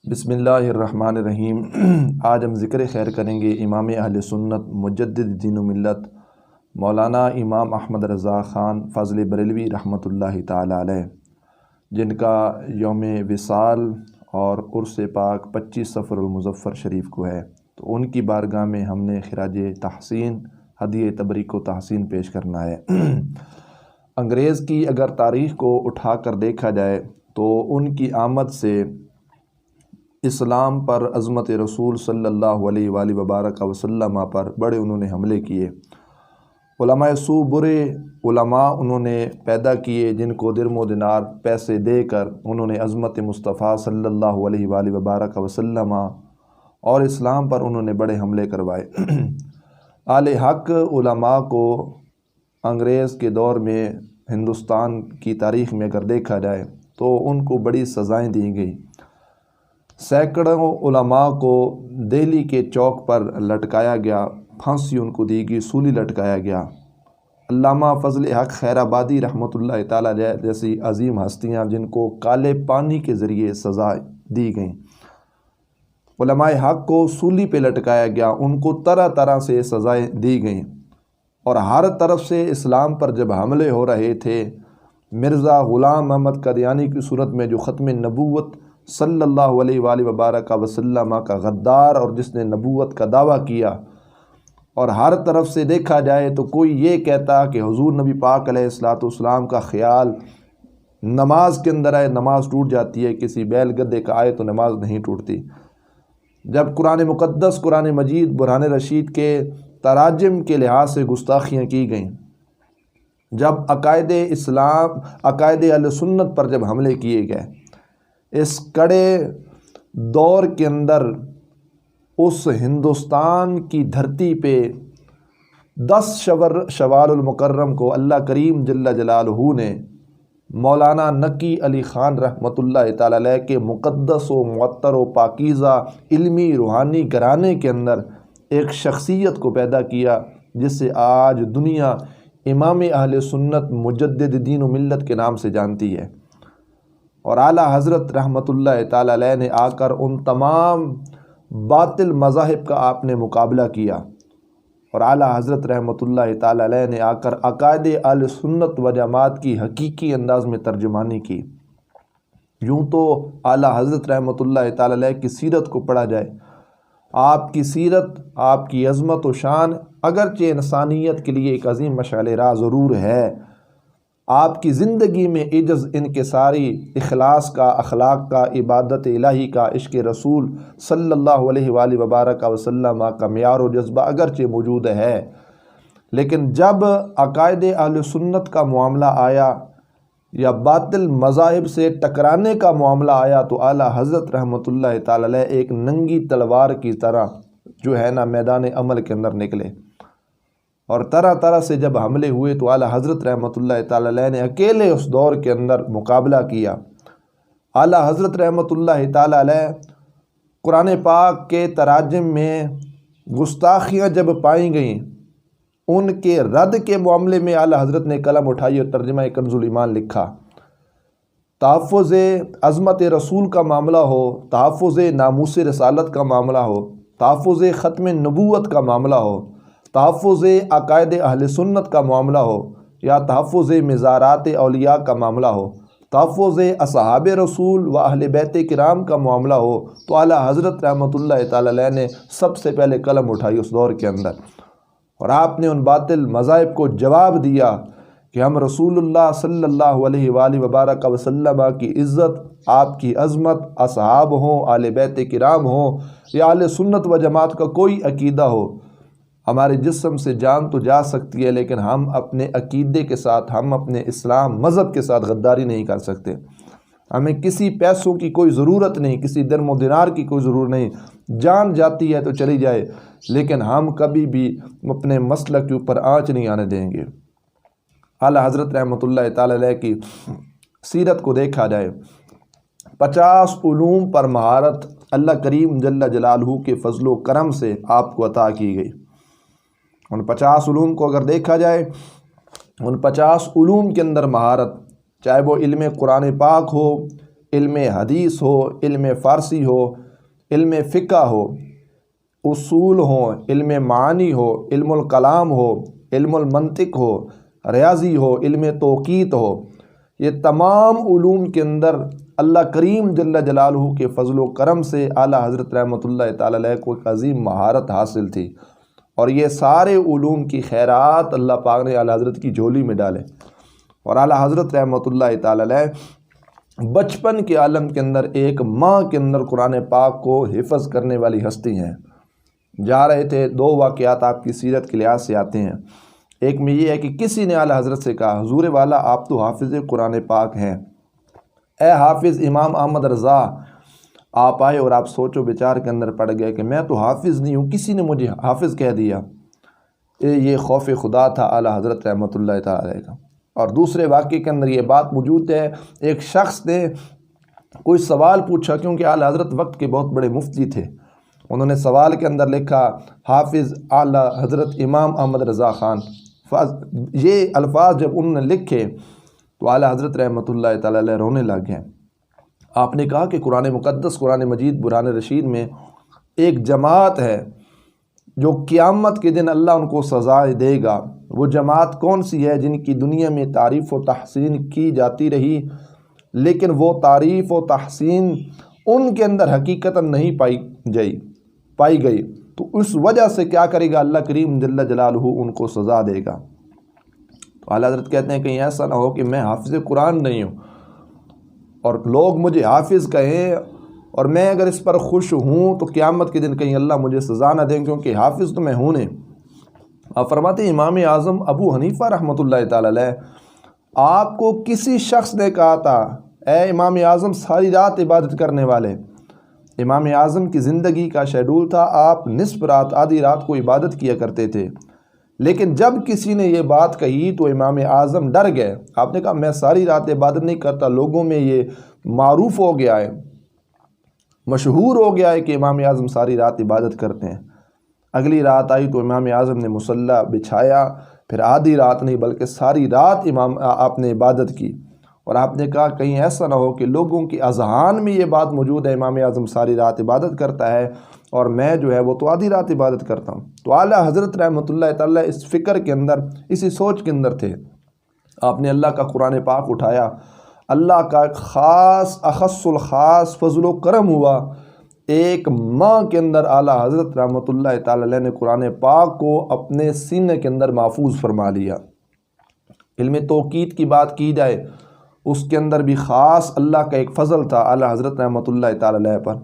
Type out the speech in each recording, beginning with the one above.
بسم اللہ الرحمن الرحیم۔ آج ہم ذکر خیر کریں گے امام اہل سنت مجدد دین و ملت مولانا امام احمد رضا خان فاضل بریلوی رحمۃ اللہ تعالی علیہ، جن کا یوم وصال اور عرس پاک 25 صفر المظفر شریف کو ہے، تو ان کی بارگاہ میں ہم نے خراج تحسین ہدیہ تبریک و تحسین پیش کرنا ہے۔ انگریز کی اگر تاریخ کو اٹھا کر دیکھا جائے تو ان کی آمد سے اسلام پر عظمت رسول صلی اللہ علیہ وآلہ وبارک وسلم پر بڑے انہوں نے حملے کیے۔ علماء سو برے علماء انہوں نے پیدا کیے، جن کو درم و دینار پیسے دے کر انہوں نے عظمت مصطفیٰ صلی اللہ علیہ وآلہ وبارک وسلم اور اسلام پر انہوں نے بڑے حملے کروائے۔ اہل حق علماء کو انگریز کے دور میں ہندوستان کی تاریخ میں اگر دیکھا جائے تو ان کو بڑی سزائیں دی گئی۔ سینکڑوں علماء کو دہلی کے چوک پر لٹکایا گیا، پھانسی ان کو دی گئی، سولی لٹکایا گیا۔ علامہ فضل حق خیر آبادی رحمۃ اللہ تعالیٰ جیسی عظیم ہستیاں جن کو کالے پانی کے ذریعے سزا دی گئیں، علماء حق کو سولی پہ لٹکایا گیا، ان کو طرح طرح سے سزائیں دی گئیں، اور ہر طرف سے اسلام پر جب حملے ہو رہے تھے، مرزا غلام محمد قادیانی کی صورت میں جو ختم نبوت صلی اللہ علیہ وآلہ وبارک وسلم کا غدار اور جس نے نبوت کا دعویٰ کیا، اور ہر طرف سے دیکھا جائے تو کوئی یہ کہتا کہ حضور نبی پاک علیہ الصلوۃ والسلام کا خیال نماز کے اندر آئے نماز ٹوٹ جاتی ہے، کسی بیل گدے کا آئے تو نماز نہیں ٹوٹتی۔ جب قرآن مقدس قرآن مجید برہان رشید کے تراجم کے لحاظ سے گستاخیاں کی گئیں، جب عقائد اسلام عقائد اہل سنت پر جب حملے کیے گئے، اس کڑے دور کے اندر اس ہندوستان کی دھرتی پہ 10 شوال المکرم کو اللہ کریم جل جلالہ نے مولانا نقی علی خان رحمۃ اللہ تعالی علیہ کے مقدس و معطر و پاکیزہ علمی روحانی گھرانے کے اندر ایک شخصیت کو پیدا کیا، جس سے آج دنیا امام اہل سنت مجدد دین و ملت کے نام سے جانتی ہے۔ اور اعلیٰ حضرت رحمۃ اللہ تعالی علیہ نے آ کر ان تمام باطل مذاہب کا آپ نے مقابلہ کیا، اور اعلیٰ حضرت رحمۃ اللہ تعالی علیہ نے آ کر عقائد اہل سنت و جماعت کی حقیقی انداز میں ترجمانی کی۔ یوں تو اعلیٰ حضرت رحمۃ اللہ تعالی علیہ کی سیرت کو پڑھا جائے، آپ کی سیرت، آپ کی عظمت و شان اگرچہ انسانیت کے لیے ایک عظیم مشعل راہ ضرور ہے، آپ کی زندگی میں عجز، انکساری، اخلاص کا، اخلاق کا، عبادت الہی کا، عشق رسول صلی اللہ علیہ وآلہ وبارک وسلم کا معیار و جذبہ اگرچہ موجود ہے، لیکن جب عقائد اہل سنت کا معاملہ آیا یا باطل مذاہب سے ٹکرانے کا معاملہ آیا تو اعلیٰ حضرت رحمۃ اللہ تعالی علیہ ایک ننگی تلوار کی طرح جو ہے نا میدان عمل کے اندر نکلے، اور طرح طرح سے جب حملے ہوئے تو اعلیٰ حضرت رحمۃ اللہ تعالی علیہ نے اکیلے اس دور کے اندر مقابلہ کیا۔ اعلیٰ حضرت رحمۃ اللہ تعالی علیہ قرآن پاک کے تراجم میں گستاخیاں جب پائیں گئیں، ان کے رد کے معاملے میں اعلیٰ حضرت نے قلم اٹھائی اور ترجمہ کنز الایمان لکھا۔ تحفظ عظمت رسول کا معاملہ ہو، تحفظ ناموس رسالت کا معاملہ ہو، تحفظ ختم نبوت کا معاملہ ہو، تحفظ عقائد اہل سنت کا معاملہ ہو، یا تحفظ مزارات اولیاء کا معاملہ ہو، تحفظ اصحاب رسول و اہل بیت کرام کا معاملہ ہو، تو اعلیٰ حضرت رحمۃ اللہ تعالی علیہ نے سب سے پہلے قلم اٹھائی اس دور کے اندر، اور آپ نے ان باطل مذاہب کو جواب دیا کہ ہم رسول اللہ صلی اللہ علیہ وآلہ وبارک وسلم کی عزت، آپ کی عظمت، اصحاب ہوں، اہل بیت کرام ہوں، یا اہل سنت و جماعت کا کوئی عقیدہ ہو، ہمارے جسم سے جان تو جا سکتی ہے، لیکن ہم اپنے عقیدے کے ساتھ، ہم اپنے اسلام مذہب کے ساتھ غداری نہیں کر سکتے۔ ہمیں کسی پیسوں کی کوئی ضرورت نہیں، کسی درم و دینار کی کوئی ضرورت نہیں، جان جاتی ہے تو چلی جائے، لیکن ہم کبھی بھی اپنے مسلک کے اوپر آنچ نہیں آنے دیں گے۔ اعلیٰ حضرت رحمۃ اللہ تعالی علیہ کی سیرت کو دیکھا جائے، 50 علوم پر مہارت اللہ کریم جل جلالہ کے فضل و کرم سے آپ کو عطا کی گئی۔ ان 50 علوم کو اگر دیکھا جائے، ان 50 علوم کے اندر مہارت، چاہے وہ علم قرآن پاک ہو، علم حدیث ہو، علم فارسی ہو، علم فقہ ہو، اصول ہوں، علم معانی ہو، علم الکلام ہو، علم المنطق ہو، ریاضی ہو، علم توقیت ہو، یہ تمام علوم کے اندر اللہ کریم جل جلالہ کے فضل و کرم سے اعلیٰ حضرت رحمۃ اللہ تعالی علیہ کو ایک عظیم مہارت حاصل تھی، اور یہ سارے علوم کی خیرات اللہ پاک نے اعلیٰ حضرت کی جھولی میں ڈالے۔ اور اعلیٰ حضرت رحمۃ اللہ تعالی علیہ بچپن کے عالم کے اندر ایک ماں کے اندر قرآن پاک کو حفظ کرنے والی ہستی ہیں۔ جا رہے تھے، دو واقعات آپ کی سیرت کے لحاظ سے آتے ہیں۔ ایک میں یہ ہے کہ کسی نے اعلیٰ حضرت سے کہا، حضور والا آپ تو حافظ قرآن پاک ہیں، اے حافظ امام احمد رضا، آپ آئے اور آپ سوچ و بچار کے اندر پڑ گئے کہ میں تو حافظ نہیں ہوں، کسی نے مجھے حافظ کہہ دیا۔ یہ خوف خدا تھا اعلیٰ حضرت رحمۃ اللہ تعالی علیہ کا۔ اور دوسرے واقعے کے اندر یہ بات موجود ہے، ایک شخص نے کوئی سوال پوچھا، کیونکہ اعلیٰ حضرت وقت کے بہت بڑے مفتی تھے، انہوں نے سوال کے اندر لکھا حافظ اعلیٰ حضرت امام احمد رضا خان۔ یہ الفاظ جب انہوں نے لکھے تو اعلیٰ حضرت رحمۃ اللہ تعالی علیہ رونے لگ گئے۔ آپ نے کہا کہ قرآن مقدس، قرآن مجید برہان رشید میں ایک جماعت ہے جو قیامت کے دن اللہ ان کو سزا دے گا۔ وہ جماعت کون سی ہے؟ جن کی دنیا میں تعریف و تحسین کی جاتی رہی، لیکن وہ تعریف و تحسین ان کے اندر حقیقتاً نہیں پائی گئی، تو اس وجہ سے کیا کرے گا اللہ کریم جل جلالہ، ان کو سزا دے گا۔ تو اعلیٰ حضرت کہتے ہیں کہیں ایسا نہ ہو کہ میں حافظ قرآن نہیں ہوں اور لوگ مجھے حافظ کہیں، اور میں اگر اس پر خوش ہوں تو قیامت کے دن کہیں اللہ مجھے سزا نہ دیں، کیونکہ حافظ تو میں ہوں نہیں۔ آپ فرماتے ہیں امام اعظم ابو حنیفہ رحمۃ اللہ تعالی علیہ، آپ کو کسی شخص نے کہا تھا اے امام اعظم ساری رات عبادت کرنے والے۔ امام اعظم کی زندگی کا شیڈول تھا، آپ نصف رات، آدھی رات کو عبادت کیا کرتے تھے، لیکن جب کسی نے یہ بات کہی تو امام اعظم ڈر گئے۔ آپ نے کہا میں ساری رات عبادت نہیں کرتا، لوگوں میں یہ معروف ہو گیا ہے، مشہور ہو گیا ہے کہ امام اعظم ساری رات عبادت کرتے ہیں۔ اگلی رات آئی تو امام اعظم نے مصلی بچھایا، پھر آدھی رات نہیں بلکہ ساری رات آپ نے عبادت کی، اور آپ نے کہا کہیں ایسا نہ ہو کہ لوگوں کی اذہان میں یہ بات موجود ہے امام اعظم ساری رات عبادت کرتا ہے اور میں جو ہے وہ تو آدھی رات عبادت کرتا ہوں۔ تو اعلیٰ حضرت رحمۃ اللہ تعالیٰ اس فکر کے اندر، اسی سوچ کے اندر تھے۔ آپ نے اللہ کا قرآن پاک اٹھایا، اللہ کا خاص اخص الخاص فضل و کرم ہوا، ایک ماہ کے اندر اعلیٰ حضرت رحمۃ اللہ تعالی علیہ نے قرآن پاک کو اپنے سینے کے اندر محفوظ فرما لیا۔ علم توقیت کی بات کی جائے، اس کے اندر بھی خاص اللہ کا ایک فضل تھا اعلیٰ حضرت رحمۃ اللہ تعالی علیہ پر،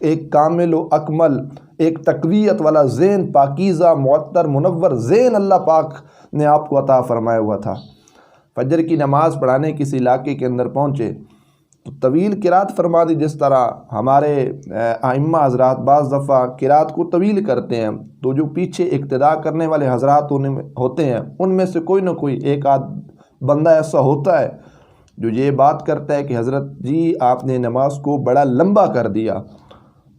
ایک کامل و اکمل، ایک تقویت والا ذہن، پاکیزہ معطر منور ذہن اللہ پاک نے آپ کو عطا فرمایا ہوا تھا۔ فجر کی نماز پڑھانے کسی علاقے کے اندر پہنچے تو طویل قرات فرما دی، جس طرح ہمارے ائمہ حضرات بعض دفعہ قرات کو طویل کرتے ہیں، تو جو پیچھے اقتداء کرنے والے حضرات ہوتے ہیں ان میں سے کوئی نہ کوئی ایک آدھ بندہ ایسا ہوتا ہے جو یہ بات کرتا ہے کہ حضرت جی آپ نے نماز کو بڑا لمبا کر دیا۔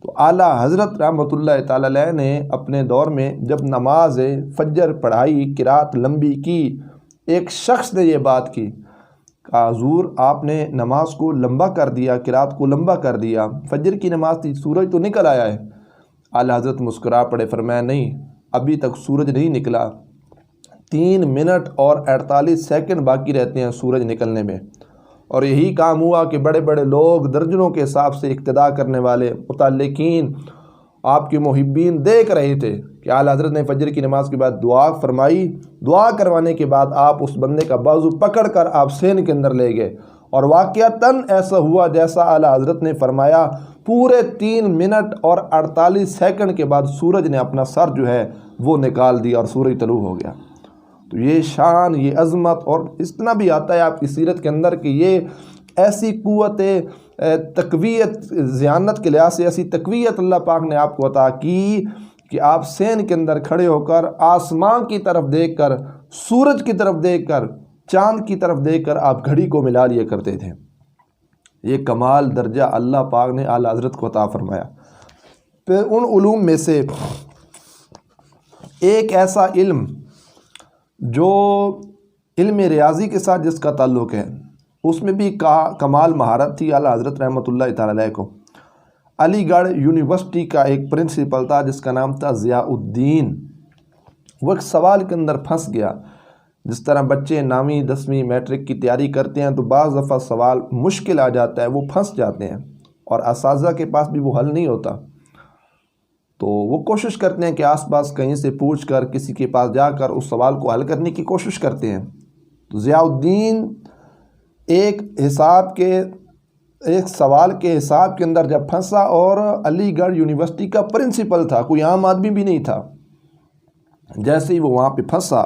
تو اعلیٰ حضرت رحمۃ اللہ تعالی علیہ نے اپنے دور میں جب نماز فجر پڑھائی، قرات لمبی کی، ایک شخص نے یہ بات کی، کہا حضور آپ نے نماز کو لمبا کر دیا، قرات کو لمبا کر دیا، فجر کی نماز تھی، سورج تو نکل آیا ہے۔ اعلیٰ حضرت مسکرا پڑے، فرمایا نہیں ابھی تک سورج نہیں نکلا، 3 منٹ اور 48 سیکنڈ باقی رہتے ہیں سورج نکلنے میں۔ اور یہی کام ہوا کہ بڑے بڑے لوگ درجنوں کے حساب سے اقتداء کرنے والے متعلقین، آپ کے محبین دیکھ رہے تھے کہ اعلیٰ حضرت نے فجر کی نماز کے بعد دعا فرمائی، دعا کروانے کے بعد آپ اس بندے کا بازو پکڑ کر آپ سین کے اندر لے گئے، اور واقعتاً ایسا ہوا جیسا اعلیٰ حضرت نے فرمایا۔ پورے 3 منٹ اور 48 سیکنڈ کے بعد سورج نے اپنا سر جو ہے وہ نکال دیا اور سورج طلوع ہو گیا۔ تو یہ شان، یہ عظمت، اور اتنا بھی آتا ہے آپ کی سیرت کے اندر کہ یہ ایسی قوت تقویت، ذہانت کے لحاظ سے ایسی تقویت اللہ پاک نے آپ کو عطا کی کہ آپ سین کے اندر کھڑے ہو کر آسمان کی طرف دیکھ کر، سورج کی طرف دیکھ کر، چاند کی طرف دیکھ کر آپ گھڑی کو ملا لیا کرتے تھے۔ یہ کمال درجہ اللہ پاک نے اعلیٰ حضرت کو عطا فرمایا۔ پھر ان علوم میں سے ایک ایسا علم جو علم ریاضی کے ساتھ جس کا تعلق ہے، اس میں بھی کمال مہارت تھی اعلیٰ حضرت رحمۃ اللہ تعالی علیہ کو۔ علی گڑھ یونیورسٹی کا ایک پرنسپل تھا جس کا نام تھا ضیاء الدین، وہ ایک سوال کے اندر پھنس گیا۔ جس طرح بچے 9ویں 10ویں میٹرک کی تیاری کرتے ہیں تو بعض دفعہ سوال مشکل آ جاتا ہے، وہ پھنس جاتے ہیں اور اساتذہ کے پاس بھی وہ حل نہیں ہوتا، تو وہ کوشش کرتے ہیں کہ آس پاس کہیں سے پوچھ کر کسی کے پاس جا کر اس سوال کو حل کرنے کی کوشش کرتے ہیں۔ تو ضیاء الدین ایک سوال کے حساب کے اندر جب پھنسا، اور علی گڑھ یونیورسٹی کا پرنسپل تھا، کوئی عام آدمی بھی نہیں تھا، جیسے ہی وہ وہاں پہ پھنسا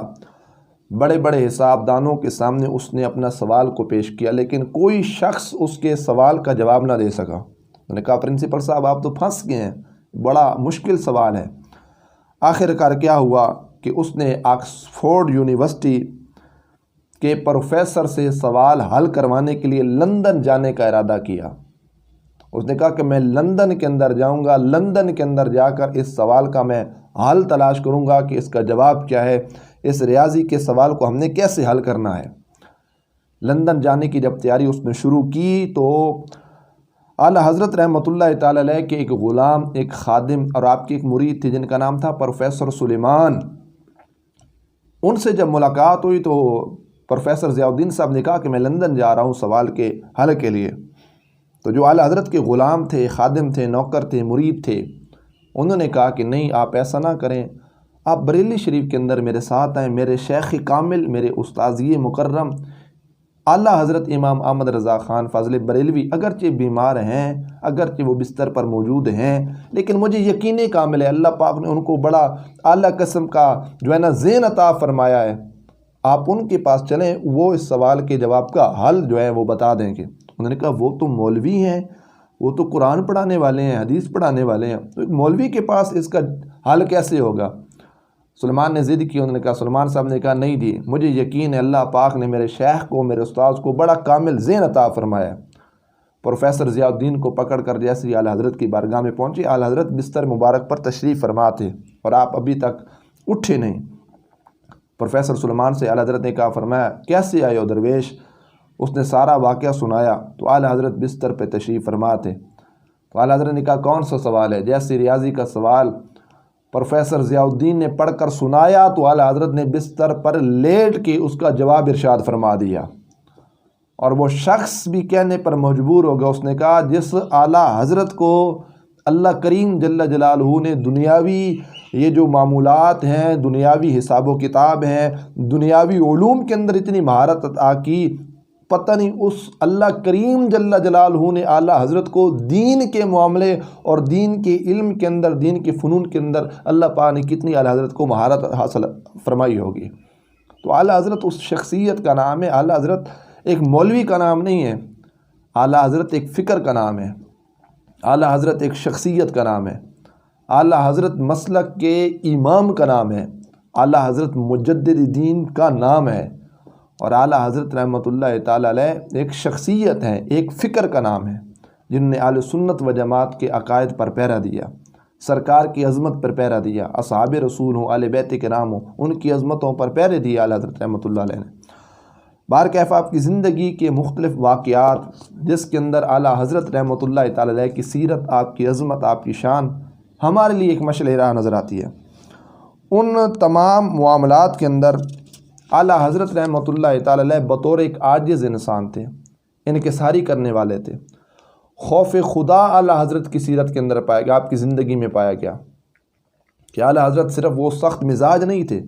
بڑے بڑے حساب دانوں کے سامنے اس نے اپنا سوال کو پیش کیا، لیکن کوئی شخص اس کے سوال کا جواب نہ دے سکا۔ انہوں نے کہا پرنسپل صاحب آپ تو پھنس گئے ہیں، بڑا مشکل سوال ہے۔ آخر کار کیا ہوا کہ اس نے آکسفورڈ یونیورسٹی کے پروفیسر سے سوال حل کروانے کے لیے لندن جانے کا ارادہ کیا۔ اس نے کہا کہ میں لندن کے اندر جاؤں گا، لندن کے اندر جا کر اس سوال کا میں حل تلاش کروں گا کہ اس کا جواب کیا ہے، اس ریاضی کے سوال کو ہم نے کیسے حل کرنا ہے۔ لندن جانے کی جب تیاری اس نے شروع کی تو اعلیٰ حضرت رحمۃ اللہ تعالی علیہ کے ایک غلام، ایک خادم اور آپ کے ایک مرید تھے جن کا نام تھا پروفیسر سلیمان۔ ان سے جب ملاقات ہوئی تو پروفیسر ضیاء الدین صاحب نے کہا کہ میں لندن جا رہا ہوں سوال کے حل کے لیے۔ تو جو اعلیٰ حضرت کے غلام تھے، خادم تھے، نوکر تھے، مرید تھے، انہوں نے کہا کہ نہیں آپ ایسا نہ کریں، آپ بریلی شریف کے اندر میرے ساتھ آئیں، میرے شیخ کامل، میرے استاذی مکرم اعلیٰ حضرت امام احمد رضا خان فاضل بریلوی اگرچہ بیمار ہیں، اگرچہ وہ بستر پر موجود ہیں، لیکن مجھے یقین کامل ہے اللہ پاک نے ان کو بڑا اعلیٰ قسم کا جو ہے نا ذہن عطا فرمایا ہے، آپ ان کے پاس چلیں، وہ اس سوال کے جواب کا حل جو ہے وہ بتا دیں گے۔ انہوں نے کہا وہ تو مولوی ہیں، وہ تو قرآن پڑھانے والے ہیں، حدیث پڑھانے والے ہیں، تو ایک مولوی کے پاس اس کا حل کیسے ہوگا؟ سلیمان نے ضد کی، انہوں نے کہا، سلیمان صاحب نے کہا نہیں جی مجھے یقین ہے اللہ پاک نے میرے شیخ کو، میرے استاذ کو بڑا کامل ذہن عطا فرمایا۔ پروفیسر ضیاء الدین کو پکڑ کر جیسے ہی اعلیٰ حضرت کی بارگاہ میں پہنچے، اعلیٰ حضرت بستر مبارک پر تشریف فرما تھے اور آپ ابھی تک اٹھے نہیں۔ پروفیسر سلیمان سے اعلیٰ حضرت نے کہا، فرمایا کیسے آئے ہو درویش؟ اس نے سارا واقعہ سنایا تو اعلیٰ حضرت بستر پہ تشریف فرما تھے۔ تو اعلیٰ حضرت نے کہا کون سا سوال ہے؟ جیسے ریاضی کا سوال پروفیسر ضیاء الدین نے پڑھ کر سنایا تو اعلیٰ حضرت نے بستر پر لیٹ کے اس کا جواب ارشاد فرما دیا، اور وہ شخص بھی کہنے پر مجبور ہو گیا۔ اس نے کہا جس اعلیٰ حضرت کو اللہ کریم جل جلالہ نے دنیاوی یہ جو معمولات ہیں، دنیاوی حساب و کتاب ہیں، دنیاوی علوم کے اندر اتنی مہارت عطا کی، پتہ نہیں اس اللہ کریم جل جلالہ نے اعلیٰ حضرت کو دین کے معاملے اور دین کے علم کے اندر، دین کے فنون کے اندر اللہ پاک نے کتنی اعلیٰ حضرت کو مہارت حاصل فرمائی ہوگی۔ تو اعلیٰ حضرت اس شخصیت کا نام ہے، اعلیٰ حضرت ایک مولوی کا نام نہیں ہے، اعلیٰ حضرت ایک فکر کا نام ہے، اعلیٰ حضرت ایک شخصیت کا نام ہے، اعلیٰ حضرت مسلک کے امام کا نام ہے، اعلیٰ حضرت مجدد دین کا نام ہے، اور اعلیٰ حضرت رحمۃ اللہ تعالی علیہ ایک شخصیت ہے، ایک فکر کا نام ہے، جنہوں نے اہل سنت و جماعت کے عقائد پر پہرا دیا، سرکار کی عظمت پر پہرا دیا، اصحاب رسول ہوں، اہل بیت کرام ہوں، ان کی عظمتوں پر پہرے دیے اعلیٰ حضرت رحمۃ اللہ علیہ نے۔ بہرکیف آپ کی زندگی کے مختلف واقعات جس کے اندر اعلیٰ حضرت رحمۃ اللہ تعالی علیہ کی سیرت، آپ کی عظمت، آپ کی شان ہمارے لیے ایک مشعل راہ نظر آتی ہے۔ ان تمام معاملات کے اندر اعلیٰ حضرت رحمۃ اللہ تعالی علیہ بطور ایک عاجز انسان تھے، انکساری کرنے والے تھے۔ خوف خدا اعلیٰ حضرت کی سیرت کے اندر پایا گیا، آپ کی زندگی میں پایا گیا کہ اعلیٰ حضرت صرف وہ سخت مزاج نہیں تھے،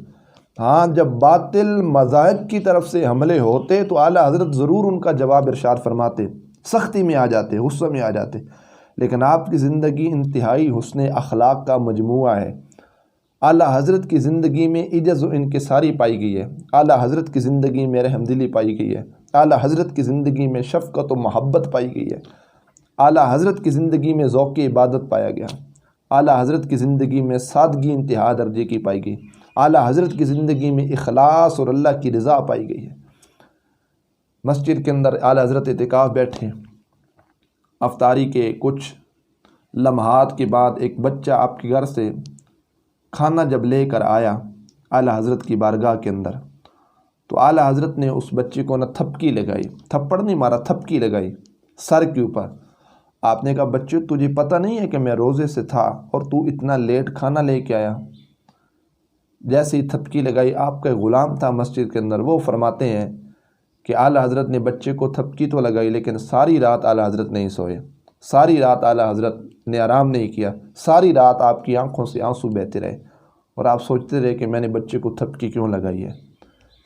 ہاں جب باطل مذاہب کی طرف سے حملے ہوتے تو اعلیٰ حضرت ضرور ان کا جواب ارشاد فرماتے، سختی میں آ جاتے، غصے میں آ جاتے، لیکن آپ کی زندگی انتہائی حسن اخلاق کا مجموعہ ہے۔ اعلیٰ حضرت کی زندگی میں عجز و انکساری پائی گئی ہے، اعلیٰ حضرت کی زندگی میں رحم دلی پائی گئی ہے، اعلیٰ حضرت کی زندگی میں شفقت و محبت پائی گئی ہے، اعلیٰ حضرت کی زندگی میں ذوق عبادت پایا گیا، اعلیٰ حضرت کی زندگی میں سادگی انتہا درجے کی پائی گئی، اعلیٰ حضرت کی زندگی میں اخلاص اور اللہ کی رضا پائی گئی ہے۔ مسجد کے اندر اعلیٰ حضرت اعتکاف بیٹھے، افطاری کے کچھ لمحات کے بعد ایک بچہ آپ کے گھر سے کھانا جب لے کر آیا اعلیٰ حضرت کی بارگاہ کے اندر، تو اعلیٰ حضرت نے اس بچے کو نہ تھپکی لگائی، تھپڑ نہیں مارا، تھپکی لگائی سر کے اوپر۔ آپ نے کہا بچے تجھے پتہ نہیں ہے کہ میں روزے سے تھا اور تو اتنا لیٹ کھانا لے کے آیا؟ جیسے ہی تھپکی لگائی، آپ کا غلام تھا مسجد کے اندر، وہ فرماتے ہیں کہ اعلیٰ حضرت نے بچے کو تھپکی تو لگائی لیکن ساری رات اعلیٰ حضرت نہیں سوئے، ساری رات اعلیٰ حضرت نے آرام نہیں کیا، ساری رات آپ کی آنکھوں سے آنسو بہتے رہے اور آپ سوچتے رہے کہ میں نے بچے کو تھپکی کیوں لگائی ہے۔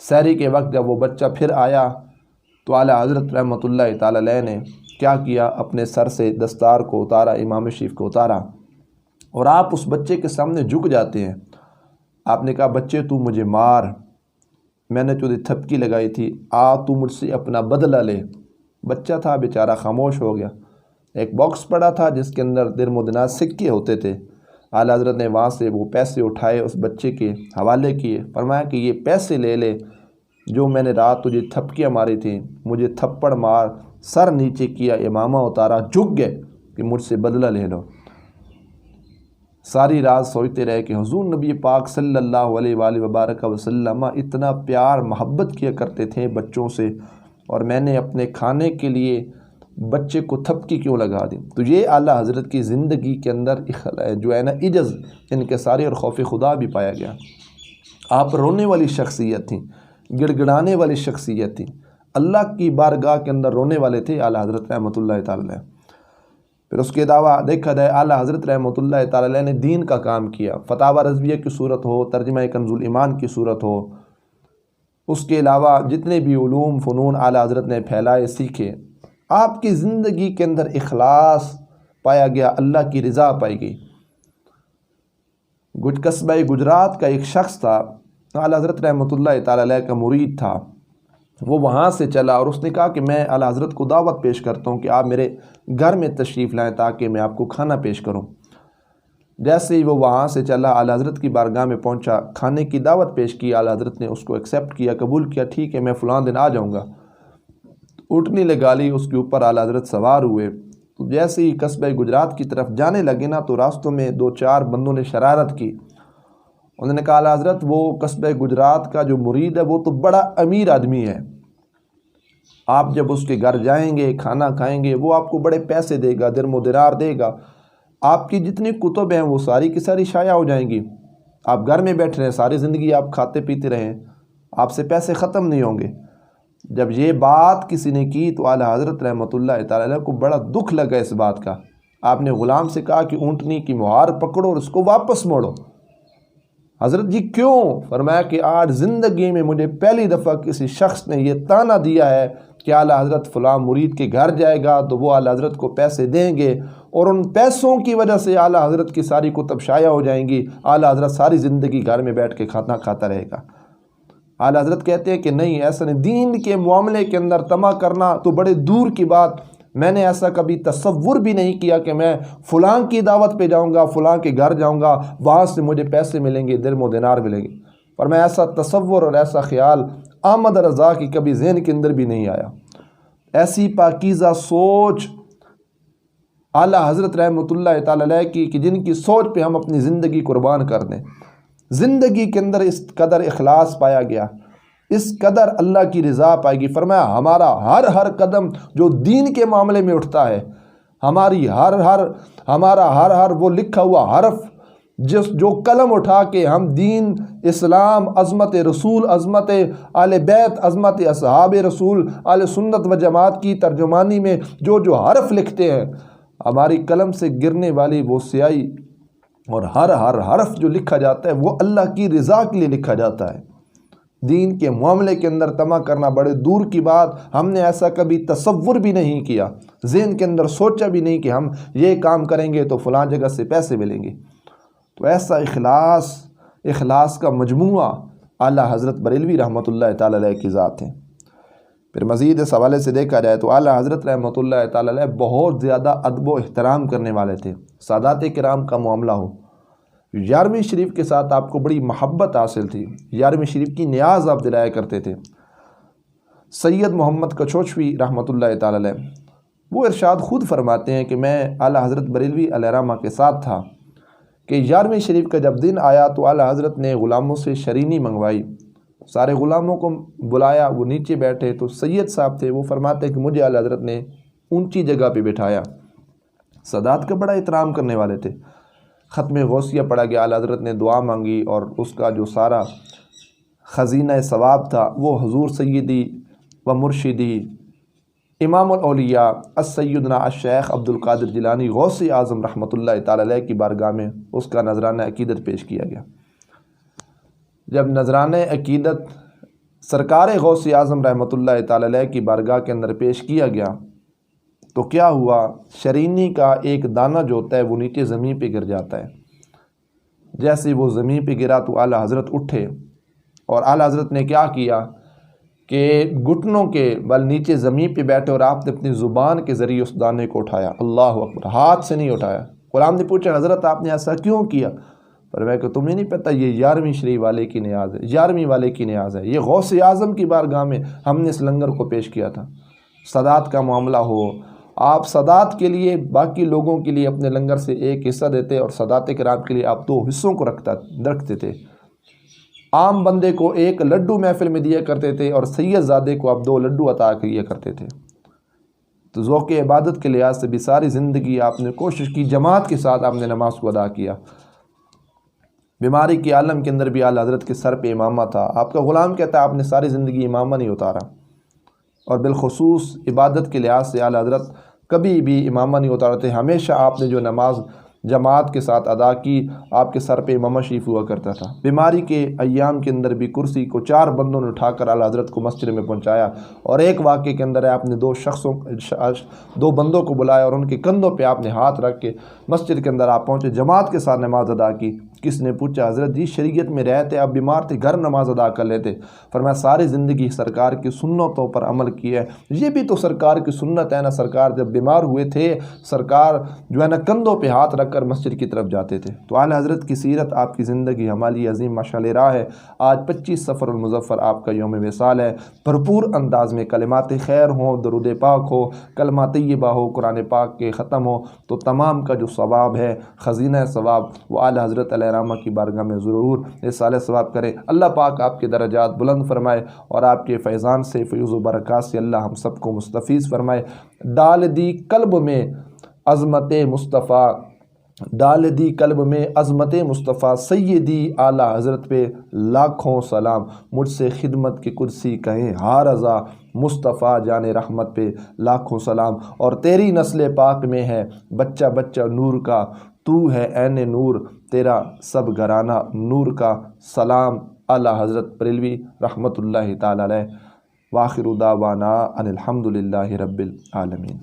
سحری کے وقت جب وہ بچہ پھر آیا تو اعلیٰ حضرت رحمۃ اللہ تعالی علیہ نے کیا کیا، اپنے سر سے دستار کو اتارا، امام شریف کو اتارا اور آپ اس بچے کے سامنے جھک جاتے ہیں۔ آپ نے کہا بچے تو مجھے مار، میں نے تجھے تھپکی لگائی تھی، تو مجھ سے اپنا بدلہ لے۔ بچہ تھا بیچارہ، خاموش ہو گیا۔ ایک باکس پڑا تھا جس کے اندر درم و دینار سکے ہوتے تھے، اعلیٰ حضرت نے وہاں سے وہ پیسے اٹھائے، اس بچے کے حوالے کیے، فرمایا کہ یہ پیسے لے لے جو میں نے رات تجھے تھپکیاں ماری تھیں، مجھے تھپڑ مار، سر نیچے کیا، امامہ اتارا، جھک گئے کہ مجھ سے بدلہ لے لو۔ ساری رات سوچتے رہے کہ حضور نبی پاک صلی اللہ علیہ وآلہ وبارک وسلم اتنا پیار محبت کیا کرتے تھے بچوں سے، اور میں نے اپنے کھانے کے لیے بچے کو تھپکی کیوں لگا دی۔ تو یہ اعلیٰ حضرت کی زندگی کے اندر جو ہے نا عجز، انکساری اور خوف خدا بھی پایا گیا۔ آپ رونے والی شخصیت تھیں، گڑ گڑانے والی شخصیت تھیں، اللہ کی بارگاہ کے اندر رونے والے تھے اعلیٰ حضرت رحمۃ اللہ تعالی علیہ۔ پھر اس کے علاوہ دیکھا جائے اعلیٰ حضرت رحمۃ اللہ تعالی علیہ نے دین کا کام کیا، فتاوی رضویہ کی صورت ہو، ترجمہ کنز الایمان کی صورت ہو، اس کے علاوہ جتنے بھی علوم فنون اعلیٰ حضرت نے پھیلائے، سیکھے۔ آپ کی زندگی کے اندر اخلاص پایا گیا، اللہ کی رضا پائی گئی۔ قصبہ گجرات کا ایک شخص تھا، اعلیٰ حضرت رحمۃ اللہ تعالی علیہ کا مرید تھا، وہ وہاں سے چلا اور اس نے کہا کہ میں اعلیٰ حضرت کو دعوت پیش کرتا ہوں کہ آپ میرے گھر میں تشریف لائیں تاکہ میں آپ کو کھانا پیش کروں۔ جیسے ہی وہ وہاں سے چلا، اعلیٰ حضرت کی بارگاہ میں پہنچا، کھانے کی دعوت پیش کی، اعلیٰ حضرت نے اس کو ایکسیپٹ کیا، قبول کیا، ٹھیک ہے میں فلاں دن آ جاؤں گا۔ اٹھنی لگا لی، اس کے اوپر اعلیٰ حضرت سوار ہوئے۔ تو جیسے ہی قصبہ گجرات کی طرف جانے لگے نا، تو راستوں میں دو چار بندوں نے شرارت کی، انہوں نے کہا اعلیٰ حضرت وہ قصبہ گجرات کا جو مرید ہے وہ تو بڑا امیر آدمی ہے، آپ جب اس کے گھر جائیں گے کھانا کھائیں گے وہ آپ کو بڑے پیسے دے گا، درم و دینار دے گا، آپ کی جتنی کتب ہیں وہ ساری کی ساری شائع ہو جائیں گی، آپ گھر میں بیٹھ رہے ہیں، ساری زندگی آپ کھاتے پیتے رہیں، آپ سے پیسے ختم نہیں ہوں گے۔ جب یہ بات کسی نے کی تو اعلیٰ حضرت رحمۃ اللہ تعالی علیہ کو بڑا دکھ لگا اس بات کا۔ آپ نے غلام سے کہا کہ اونٹنی کی مہار پکڑو اور اس کو واپس موڑو۔ حضرت جی کیوں؟ فرمایا کہ آج زندگی میں مجھے پہلی دفعہ کسی شخص نے یہ طعنہ دیا ہے کہ اعلیٰ حضرت فلاں مرید کے گھر جائے گا تو وہ اعلیٰ حضرت کو پیسے دیں گے اور ان پیسوں کی وجہ سے اعلیٰ حضرت کی ساری کتب شائع ہو جائیں گی، اعلیٰ حضرت ساری زندگی گھر میں بیٹھ کے کھانا کھاتا رہے گا۔ اعلیٰ حضرت کہتے ہیں کہ نہیں، ایسا نہیں، دین کے معاملے کے اندر طمع کرنا تو بڑے دور کی بات، میں نے ایسا کبھی تصور بھی نہیں کیا کہ میں فلاں کی دعوت پہ جاؤں گا، فلاں کے گھر جاؤں گا، وہاں سے مجھے پیسے ملیں گے، درم و دینار ملیں گے، پر میں ایسا تصور اور ایسا خیال احمد رضا کی کبھی ذہن کے اندر بھی نہیں آیا۔ ایسی پاکیزہ سوچ اعلیٰ حضرت رحمۃ اللہ تعالی علیہ کی کہ جن کی سوچ پہ ہم اپنی زندگی قربان کر دیں۔ زندگی کے اندر اس قدر اخلاص پایا گیا، اس قدر اللہ کی رضا پائے گی۔ فرمایا ہمارا ہر قدم جو دین کے معاملے میں اٹھتا ہے، ہمارا ہر وہ لکھا ہوا حرف جو قلم اٹھا کے ہم دین، اسلام، عظمت رسول، عظمت آل بیت، عظمت اصحاب رسول، آل سنت و جماعت کی ترجمانی میں جو حرف لکھتے ہیں، ہماری قلم سے گرنے والی وہ سیاہی اور ہر حرف جو لکھا جاتا ہے وہ اللہ کی رضا کے لیے لکھا جاتا ہے۔ دین کے معاملے کے اندر طمع کرنا بڑے دور کی بات، ہم نے ایسا کبھی تصور بھی نہیں کیا، ذہن کے اندر سوچا بھی نہیں کہ ہم یہ کام کریں گے تو فلاں جگہ سے پیسے ملیں گے۔ تو ایسا اخلاص کا مجموعہ اعلیٰ حضرت بریلوی رحمۃ اللہ تعالی علیہ کی ذات ہے۔ پھر مزید اس حوالے سے دیکھا جائے تو اعلیٰ حضرت رحمۃ اللہ تعالی علیہ بہت زیادہ ادب و احترام کرنے والے تھے۔ سادات کرام کا معاملہ ہو، 11ویں شریف کے ساتھ آپ کو بڑی محبت حاصل تھی، 11ویں شریف کی نیاز آپ دلایا کرتے تھے۔ سید محمد کچھوچوی رحمۃ اللہ تعالی علیہ وہ ارشاد خود فرماتے ہیں کہ میں اعلیٰ حضرت بریلوی علیہ رحمہ کے ساتھ تھا کہ 11ویں شریف کا جب دن آیا تو اعلیٰ حضرت نے غلاموں سے شرینی منگوائی، سارے غلاموں کو بلایا، وہ نیچے بیٹھے تو سید صاحب تھے، وہ فرماتے کہ مجھے اعلیٰ حضرت نے اونچی جگہ پہ بٹھایا۔ سادات کا بڑا احترام کرنے والے تھے۔ ختم غوثیہ پڑھا گیا، اعلیٰ حضرت نے دعا مانگی اور اس کا جو سارا خزینہ ثواب تھا وہ حضور سیدی و مرشدی امام الاولیاء السیدنا الشیخ عبد القادر جیلانی غوث اعظم رحمۃ اللہ تعالی علیہ کی بارگاہ میں اس کا نذرانہ عقیدت پیش کیا گیا۔ جب نذرانہ عقیدت سرکار غوث اعظم رحمۃ اللہ تعالی علیہ کی بارگاہ کے اندر پیش کیا گیا تو کیا ہوا، شرینی کا ایک دانہ جو ہوتا ہے وہ نیچے زمین پہ گر جاتا ہے۔ جیسے وہ زمین پہ گرا تو اعلیٰ حضرت اٹھے اور اعلیٰ حضرت نے کیا کیا کہ گھٹنوں کے بل نیچے زمین پہ بیٹھے اور آپ نے اپنی زبان کے ذریعے اس دانے کو اٹھایا۔ اللہ اکبر، ہاتھ سے نہیں اٹھایا۔ غلام نے پوچھا حضرت آپ نے ایسا کیوں کیا؟ فرمایا کہ تمہیں نہیں پتہ یہ 11ویں شریف والے کی نیاز ہے، 11ویں والے کی نیاز ہے، یہ غوث اعظم کی بارگاہ میں ہم نے اس لنگر کو پیش کیا تھا۔ سادات کا معاملہ ہو، آپ سادات کے لیے باقی لوگوں کے لیے اپنے لنگر سے ایک حصہ دیتے اور سادات کرام کے لیے آپ 2 حصوں کو رکھتے تھے۔ عام بندے کو ایک لڈو محفل میں دیا کرتے تھے اور سید زادے کو آپ 2 لڈو عطا کیا کرتے تھے۔ تو ذوق عبادت کے لحاظ سے بھی ساری زندگی آپ نے کوشش کی، جماعت کے ساتھ آپ نے نماز کو ادا کیا۔ بیماری کے عالم کے اندر بھی اعلیٰ حضرت کے سر پہ امامہ تھا۔ آپ کا غلام کہتا ہے آپ نے ساری زندگی امامہ نہیں اتارا، اور بالخصوص عبادت کے لحاظ سے اعلیٰ حضرت کبھی بھی امامہ نہیں اتارتے تھے۔ ہمیشہ آپ نے جو نماز جماعت کے ساتھ ادا کی، آپ کے سر پہ امامہ شریف ہوا کرتا تھا۔ بیماری کے ایام کے اندر بھی کرسی کو 4 بندوں نے اٹھا کر اعلیٰ حضرت کو مسجد میں پہنچایا، اور ایک واقعے کے اندر آپ نے 2 بندوں کو بلایا اور ان کے کندھوں پہ آپ نے ہاتھ رکھ کے مسجد کے اندر آپ پہنچے، جماعت کے ساتھ نماز ادا کی۔ کس نے پوچھا حضرت جی شریعت میں رہتے آپ بیمار تھے، گھر نماز ادا کر لیتے۔ فرمایا ساری زندگی سرکار کی سنتوں پر عمل کیا ہے، یہ بھی تو سرکار کی سنت ہے نا۔ سرکار جب بیمار ہوئے تھے، سرکار جو ہے نا کندھوں پہ ہاتھ رکھ کر مسجد کی طرف جاتے تھے۔ تو اعلیٰ حضرت کی سیرت، آپ کی زندگی ہماری عظیم مشعل راہ ہے۔ آج 25 صفر المظفر آپ کا یوم وصال ہے۔ بھرپور انداز میں کلمات خیر ہوں، درود پاک ہو، کلمہ طیبہ ہو، قرآن پاک کے ختم ہو، تو تمام کا جو ثواب ہے، خزینہ ثواب، وہ اعلیٰ حضرت علیہ رحمہ کی بارگاہ میں ضرور اصالہ ثواب کریں۔ اللہ پاک آپ کے درجات بلند فرمائے اور آپ کے فیضان سے، فیض و برکات سے اللہ ہم سب کو مستفیض فرمائے۔ ڈال دی قلب میں عظمت مصطفیٰ، ڈال دی قلب میں عظمت مصطفیٰ، سیدی اعلیٰ حضرت پہ لاکھوں سلام، مجھ سے خدمت کی کرسی کہیں ہاں رضا، مصطفیٰ جان رحمت پہ لاکھوں سلام۔ اور تیری نسل پاک میں ہے بچہ بچہ نور کا، تو ہے عین نور، تیرا سب گھرانہ نور کا، سلام اعلیٰ حضرت بریلوی رحمۃ اللہ تعالی علیہ۔ وآخر دعوانا ان الحمد للہ رب العالمین۔